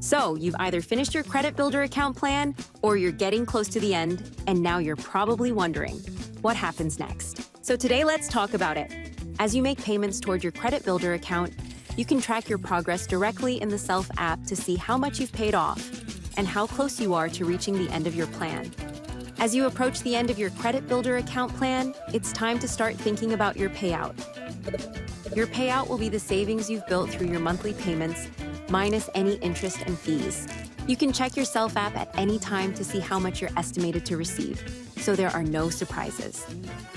So you've either finished your credit builder account plan or you're getting close to the end, and now you're probably wondering, what happens next? So today let's talk about it. As you make payments toward your credit builder account, you can track your progress directly in the Self app to see how much you've paid off and how close you are to reaching the end of your plan. As you approach the end of your credit builder account plan, it's time to start thinking about your payout. Your payout will be the savings you've built through your monthly payments, minus any interest and fees. You can check your Self app at any time to see how much you're estimated to receive, so there are no surprises.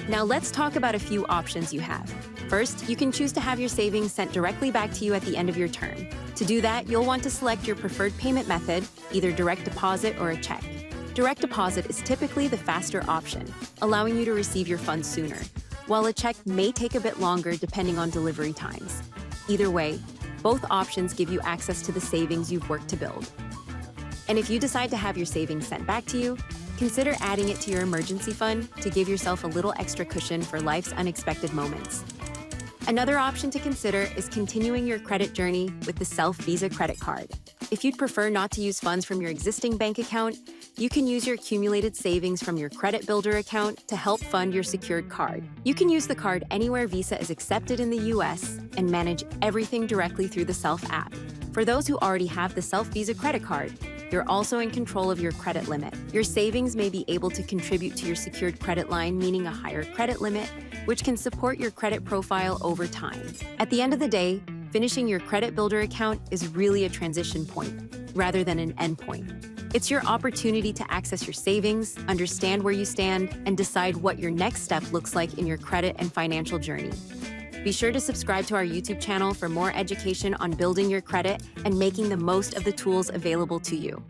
Now let's talk about a few options you have. First, you can choose to have your savings sent directly back to you at the end of your term. To do that, you'll want to select your preferred payment method, either direct deposit or a check. Direct deposit is typically the faster option, allowing you to receive your funds sooner, while a check may take a bit longer depending on delivery times. Either way, both options give you access to the savings you've worked to build. And if you decide to have your savings sent back to you, consider adding it to your emergency fund to give yourself a little extra cushion for life's unexpected moments. Another option to consider is continuing your credit journey with the Self Visa credit card. If you'd prefer not to use funds from your existing bank account, you can use your accumulated savings from your credit builder account to help fund your secured card. You can use the card anywhere Visa is accepted in the US and manage everything directly through the Self app. For those who already have the Self Visa credit card, you're also in control of your credit limit. Your savings may be able to contribute to your secured credit line, meaning a higher credit limit, which can support your credit profile over time. At the end of the day, finishing your credit builder account is really a transition point rather than an end point. It's your opportunity to access your savings, understand where you stand, and decide what your next step looks like in your credit and financial journey. Be sure to subscribe to our YouTube channel for more education on building your credit and making the most of the tools available to you.